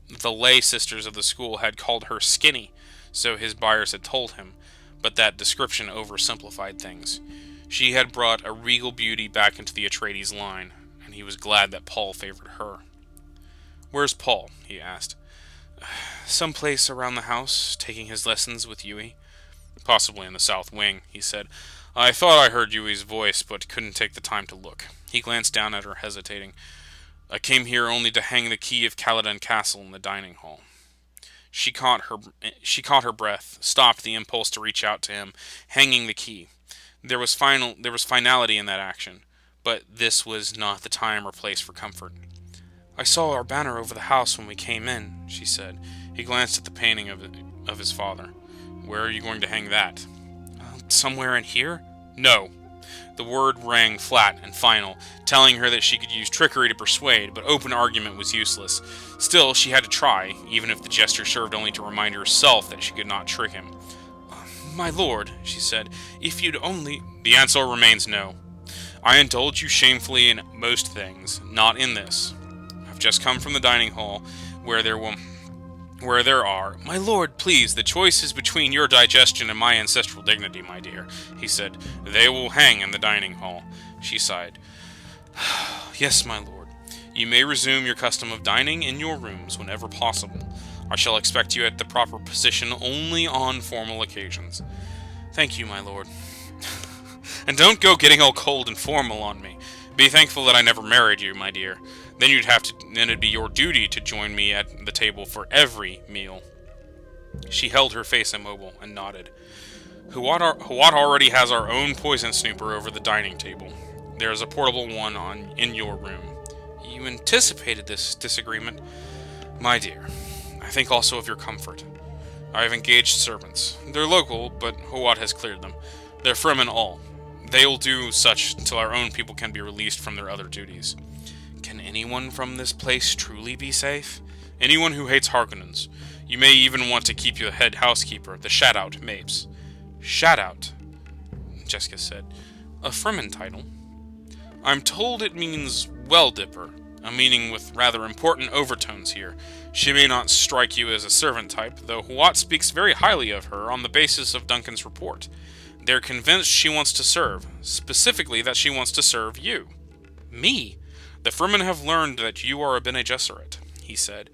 The lay sisters of the school had called her skinny, so his buyers had told him, but that description oversimplified things. She had brought a regal beauty back into the Atreides line, and he was glad that Paul favored her. "Where's Paul?" he asked. "Someplace around the house, taking his lessons with Yui." "Possibly in the south wing," he said. "I thought I heard Yui's voice, but couldn't take the time to look." He glanced down at her, hesitating. "I came here only to hang the key of Caladan Castle in the dining hall." She caught her breath, stopped the impulse to reach out to him, hanging the key. There was finality in that action, but this was not the time or place for comfort. "I saw our banner over the house when we came in," she said. He glanced at the painting of his father. "Where are you going to hang that?" "Somewhere in here?" "No." The word rang flat and final, telling her that she could use trickery to persuade, but open argument was useless. Still, she had to try, even if the gesture served only to remind herself that she could not trick him. "My lord," she said, "if you'd only—" "The answer remains no. I indulge you shamefully in most things, not in this. I've just come from the dining hall, where there are—" "My lord, please, the choice is between your digestion and my ancestral dignity, my dear," he said. "They will hang in the dining hall." She sighed. "Yes, my lord. You may resume your custom of dining in your rooms whenever possible. I shall expect you at the proper position only on formal occasions." "Thank you, my lord." "And don't go getting all cold and formal on me. Be thankful that I never married you, my dear. Then it'd be your duty to join me at the table for every meal." She held her face immobile and nodded. Huat already has our own poison snooper over the dining table. There is a portable one in your room." "You anticipated this disagreement." "My dear, I think also of your comfort. I have engaged servants. They're local, but Huat has cleared them. They're Fremen all. They'll do such until our own people can be released from their other duties." "Can anyone from this place truly be safe?" "Anyone who hates Harkonnens. You may even want to keep your head housekeeper, the Shadout Mapes." "Shadout," Jessica said. "A Fremen title?" "I'm told it means well-dipper, a meaning with rather important overtones here. She may not strike you as a servant type, though Huat speaks very highly of her on the basis of Duncan's report. They're convinced she wants to serve, specifically that she wants to serve you." "Me?" "The Fremen have learned that you are a Bene Gesserit," he said.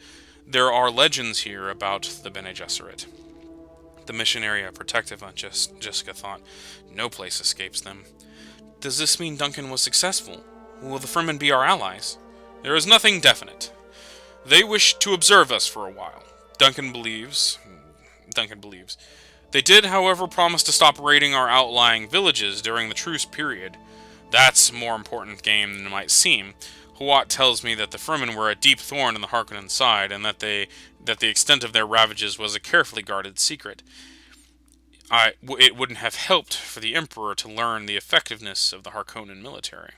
"There are legends here about the Bene Gesserit." The mission area protective on Jessica thought. No place escapes them. "Does this mean Duncan was successful? Will the Fremen be our allies?" "There is nothing definite. They wish to observe us for a while. Duncan believes. They did, however, promise to stop raiding our outlying villages during the truce period. That's a more important game than it might seem. Huat tells me that the Fremen were a deep thorn in the Harkonnen side, and that the extent of their ravages was a carefully guarded secret. It wouldn't have helped for the Emperor to learn the effectiveness of the Harkonnen military."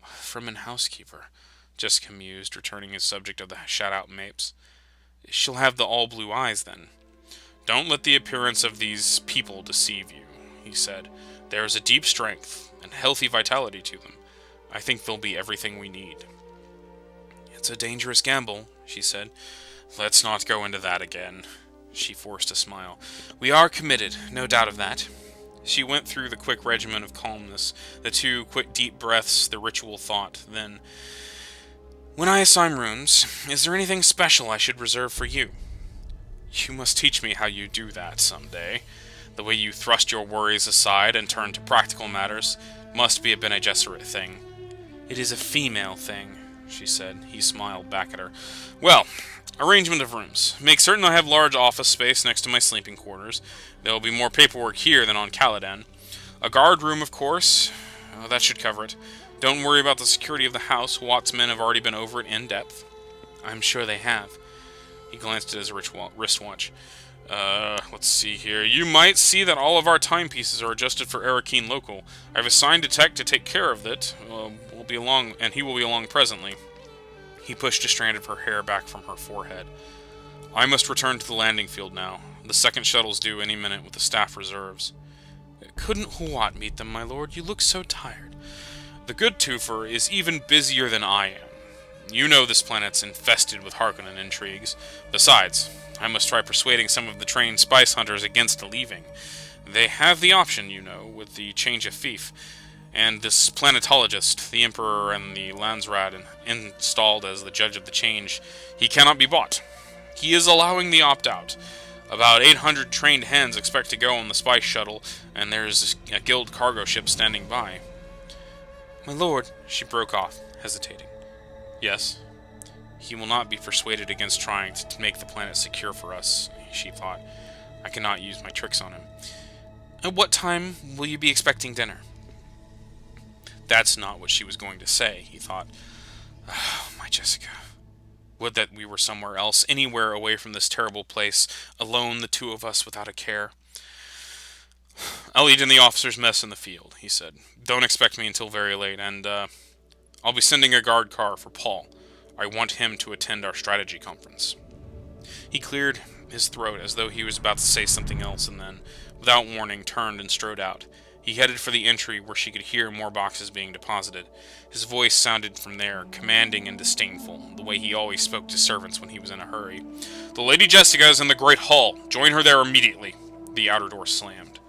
"Fremen housekeeper," Jessica mused, returning his subject of the Shadout Mapes. "She'll have the all-blue eyes, then." "Don't let the appearance of these people deceive you," he said. "There is a deep strength and healthy vitality to them. I think they'll be everything we need." "It's a dangerous gamble," she said. "Let's not go into that again." She forced a smile. "We are committed, no doubt of that." She went through the quick regimen of calmness, the 2 quick deep breaths, the ritual thought, then, "When I assign rooms, is there anything special I should reserve for you?" "You must teach me how you do that someday. The way you thrust your worries aside and turn to practical matters must be a Bene Gesserit thing." "It is a female thing," she said. He smiled back at her. "Well, arrangement of rooms. Make certain I have large office space next to my sleeping quarters. There will be more paperwork here than on Caladan. A guard room, of course. That should cover it. Don't worry about the security of the house. Huat's men have already been over it in depth." "I'm sure they have." He glanced at his wristwatch. Let's see here. You might see that all of our timepieces are adjusted for Arakeen local. I've assigned a tech to take care of it. Will be along, and he will be along presently." He pushed a strand of her hair back from her forehead. "I must return to the landing field now. The second shuttle's due any minute with the staff reserves." "Couldn't Huat meet them, my lord? You look so tired." "The good Twofer is even busier than I am. You know this planet's infested with Harkonnen intrigues. Besides, I must try persuading some of the trained spice hunters against leaving. They have the option, you know, with the change of fief. And this planetologist, the Emperor and the Landsraad installed as the judge of the change, he cannot be bought. He is allowing the opt-out. About 800 trained hands expect to go on the spice shuttle, and there's a guild cargo ship standing by. My lord, she broke off, hesitating. Yes? He will not be persuaded against trying to make the planet secure for us, she thought. I cannot use my tricks on him. At what time will you be expecting dinner? That's not what she was going to say, he thought. Oh, my Jessica. Would that we were somewhere else, anywhere away from this terrible place, alone, the two of us, without a care. I'll eat in the officer's mess in the field, he said. Don't expect me until very late, and, I'll be sending a guard car for Paul. I want him to attend our strategy conference. He cleared his throat as though he was about to say something else, and then, without warning, turned and strode out. He headed for the entry where she could hear more boxes being deposited. His voice sounded from there, commanding and disdainful, the way he always spoke to servants when he was in a hurry. The Lady Jessica is in the Great Hall. Join her there immediately. The outer door slammed.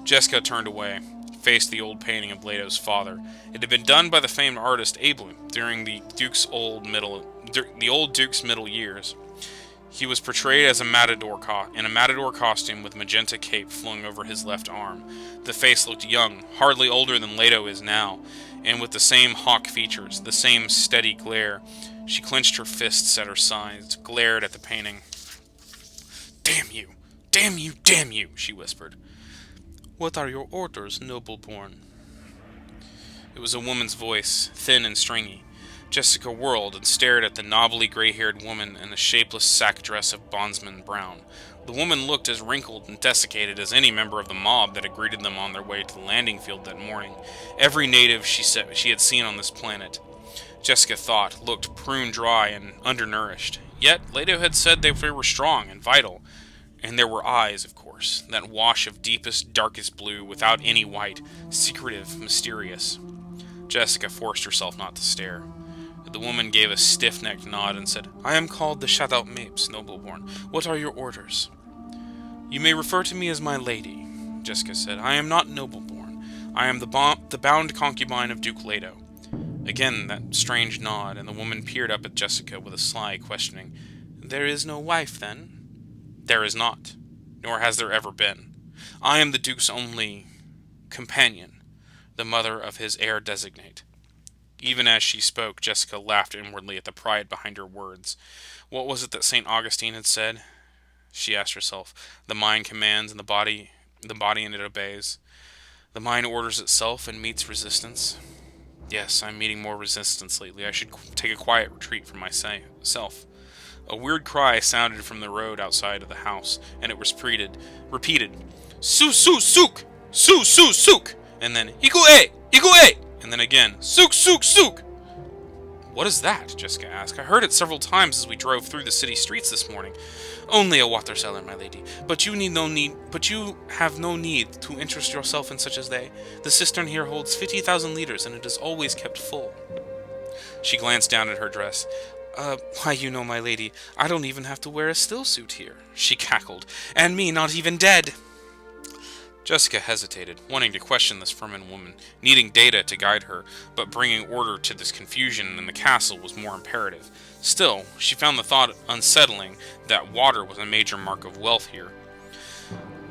Jessica turned away, faced the old painting of Leto's father. It had been done by the famed artist Abel during the old Duke's middle years. He was portrayed as in a matador costume with magenta cape flung over his left arm. The face looked young, hardly older than Leto is now, and with the same hawk features, the same steady glare. She clenched her fists at her sides, glared at the painting. "Damn you! Damn you! Damn you!" she whispered. What are your orders, noble-born? It was a woman's voice, thin and stringy. Jessica whirled and stared at the knobbly gray-haired woman in a shapeless sack dress of bondsman brown. The woman looked as wrinkled and desiccated as any member of the mob that had greeted them on their way to the landing field that morning. Every native she had seen on this planet, Jessica thought, looked prune-dry and undernourished. Yet Leto had said they were strong and vital. And there were eyes, of course, that wash of deepest, darkest blue without any white, secretive, mysterious. Jessica forced herself not to stare. The woman gave a stiff-necked nod and said, I am called the Shut-Out Mapes, nobleborn. What are your orders? You may refer to me as my lady, Jessica said. I am not nobleborn. I am the bound concubine of Duke Leto. Again that strange nod, and the woman peered up at Jessica with a sly questioning. There is no wife, then? There is not, nor has there ever been. I am the Duke's only companion, the mother of his heir designate. Even as she spoke, Jessica laughed inwardly at the pride behind her words. What was it that St. Augustine had said? She asked herself. The mind commands and the body and it obeys. The mind orders itself and meets resistance. Yes, I'm meeting more resistance lately. I should take a quiet retreat from myself. A weird cry sounded from the road outside of the house, and it was repeated. Su su suk! Su su suk! And then, Iku e! Iku e! And then again, Sook, sook, sook! What is that? Jessica asked. I heard it several times as we drove through the city streets this morning. Only a water seller, my lady. But you have no need to interest yourself in such as they. The cistern here holds 50,000 liters, and it is always kept full. She glanced down at her dress. Why, you know, my lady, I don't even have to wear a stillsuit here. She cackled. And me not even dead! Jessica hesitated, wanting to question this Fremen woman, needing data to guide her, but bringing order to this confusion in the castle was more imperative. Still, she found the thought unsettling that water was a major mark of wealth here.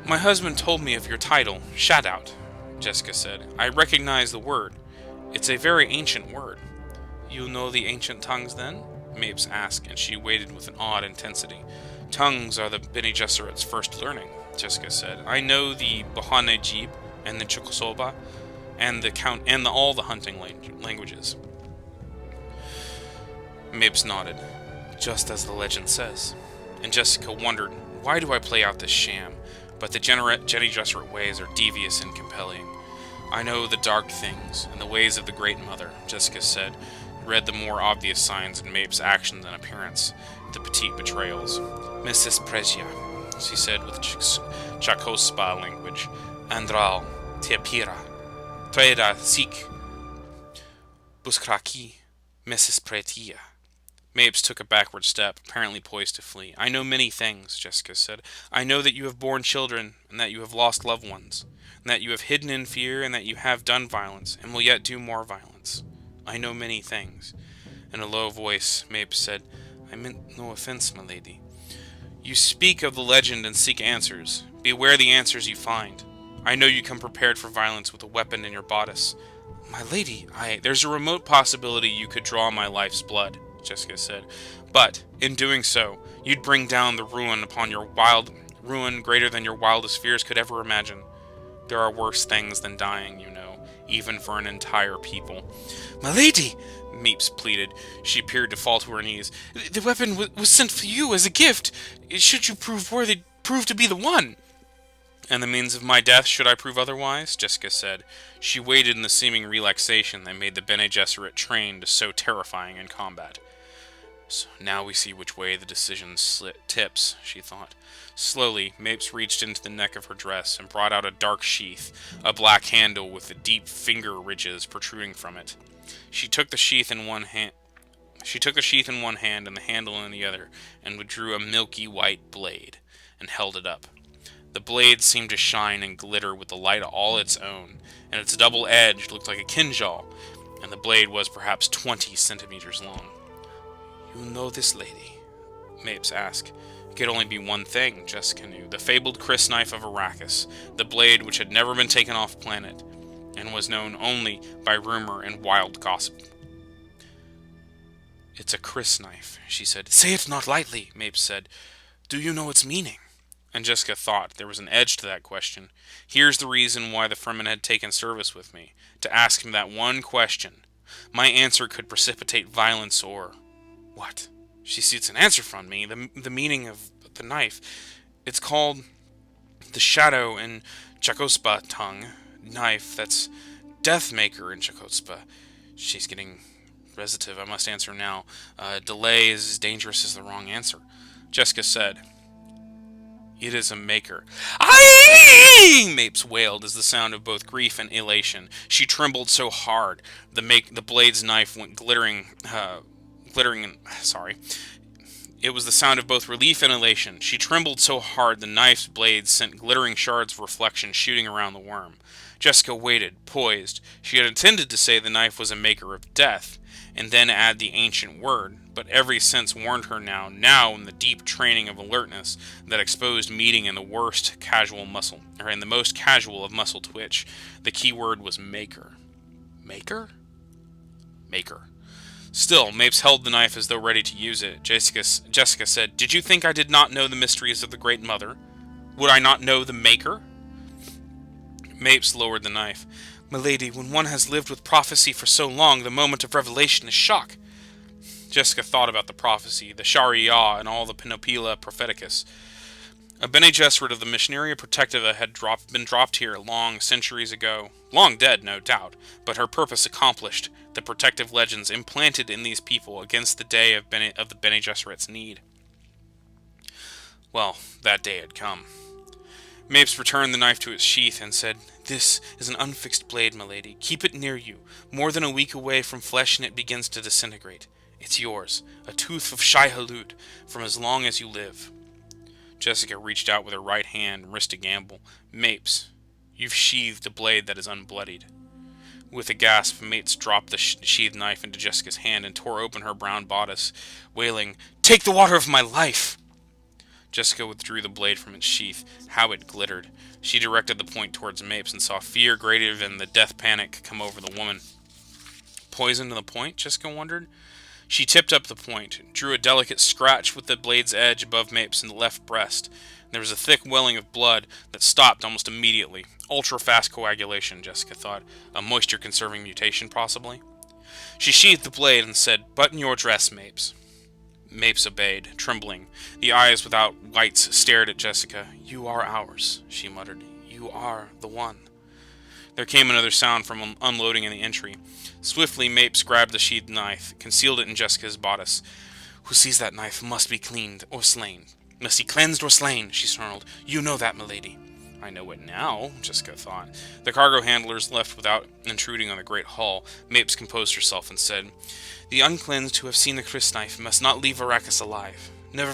My husband told me of your title, Shadout, Jessica said. I recognize the word. It's a very ancient word. You know the ancient tongues, then? Mapes asked, and she waited with an odd intensity. Tongues are the Bene Gesserit's first learning, Jessica said. I know the Bahane Jib and the Chukosoba and all the hunting languages. Mapes nodded, just as the legend says. And Jessica wondered, why do I play out this sham? But the Bene Gesserit ways are devious and compelling. I know the dark things and the ways of the Great Mother, Jessica said, read the more obvious signs in Mapes' actions and appearance, the petite betrayals. Mrs. Presia, she said with Chakospa language. Andral, Teapira, Treda Sik, Buskraki, Mrs. Pretia. Mapes took a backward step, apparently poised to flee. "I know many things," Jessica said. "I know that you have borne children, and that you have lost loved ones, and that you have hidden in fear, and that you have done violence, and will yet do more violence. I know many things." In a low voice, Mapes said, "I meant no offense, my lady." "You speak of the legend and seek answers. Beware the answers you find. I know you come prepared for violence with a weapon in your bodice." "My lady, There's a remote possibility you could draw my life's blood," Jessica said. "But, in doing so, you'd bring down the ruin greater than your wildest fears could ever imagine. There are worse things than dying, you know, even for an entire people." My lady, Mapes pleaded. She appeared to fall to her knees. the weapon was sent for you as a gift. Should you prove to be the one. "And the means of my death, should I prove otherwise?" Jessica said. She waited in the seeming relaxation that made the Bene Gesserit trained so terrifying in combat. "So now we see which way the decision tips," she thought. Slowly, Mapes reached into the neck of her dress and brought out a dark sheath, a black handle with the deep finger ridges protruding from it. She took the sheath in one hand and the handle in the other, and withdrew a milky white blade, and held it up. The blade seemed to shine and glitter with a light all its own, and its double edge looked like a kinjal, and the blade was perhaps 20 centimeters long. "You know this lady?" Mapes asked. It could only be one thing, Jessica knew. The fabled crysknife of Arrakis, the blade which had never been taken off planet, and was known only by rumor and wild gossip. "It's a crysknife," she said. "Say it not lightly," Mapes said. "Do you know its meaning?" And Jessica thought there was an edge to that question. Here's the reason why the Fremen had taken service with me. To ask him that one question. My answer could precipitate violence or... What? She seeks an answer from me. The meaning of the knife. It's called the Shadow in Chakotpa tongue. Knife, that's Deathmaker in Chakotpa. She's getting restive. I must answer now. Delay is as dangerous as the wrong answer. Jessica said, "It is a maker." "Aye!" Mapes wailed as the sound of both grief and elation. She trembled so hard the blade's knife went glittering. It was the sound of both relief and elation. She trembled so hard the knife's blade sent glittering shards of reflection shooting around the worm. Jessica waited, poised. She had intended to say the knife was a maker of death, and then add the ancient word, but every sense warned her now in the deep training of alertness that exposed meeting in the most casual of muscle twitch. The key word was maker. Maker? Maker. Still, Mapes held the knife as though ready to use it. Jessica said, "Did you think I did not know the mysteries of the Great Mother? Would I not know the Maker?" Mapes lowered the knife. "My lady, when one has lived with prophecy for so long, the moment of revelation is shock." Jessica thought about the prophecy, the Shariah, and all the Panoplia Propheticus. A Bene Gesserit of the Missionaria Protectiva had been dropped here long centuries ago. Long dead, no doubt, but her purpose accomplished, the protective legends implanted in these people against the day of the Bene Gesserit's need. Well, that day had come. Mapes returned the knife to its sheath and said, "This is an unfixed blade, my lady. Keep it near you. More than a week away from flesh and it begins to disintegrate. It's yours, a tooth of Shai-Hulud, from as long as you live." Jessica reached out with her right hand and risked a gamble. "Mapes, you've sheathed a blade that is unbloodied." With a gasp, Mapes dropped the sheathed knife into Jessica's hand and tore open her brown bodice, wailing, "Take the water of my life!" Jessica withdrew the blade from its sheath. How it glittered. She directed the point towards Mapes and saw fear greater than the death panic come over the woman. Poison to the point? Jessica wondered. She tipped up the point, drew a delicate scratch with the blade's edge above Mapes in the left breast. There was a thick welling of blood that stopped almost immediately. Ultra-fast coagulation, Jessica thought. A moisture-conserving mutation, possibly. She sheathed the blade and said, "Button your dress, Mapes." Mapes obeyed, trembling. The eyes without whites stared at Jessica. "You are ours," she muttered. "You are the one." There came another sound from unloading in the entry. Swiftly, Mapes grabbed the sheathed knife, concealed it in Jessica's bodice. "Who sees that knife must be cleaned or slain. Must be cleansed or slain," she snarled. "You know that, milady." I know it now, Jessica thought. The cargo handlers left without intruding on the great hall. Mapes composed herself and said, "The uncleansed who have seen the crysknife must not leave Arrakis alive."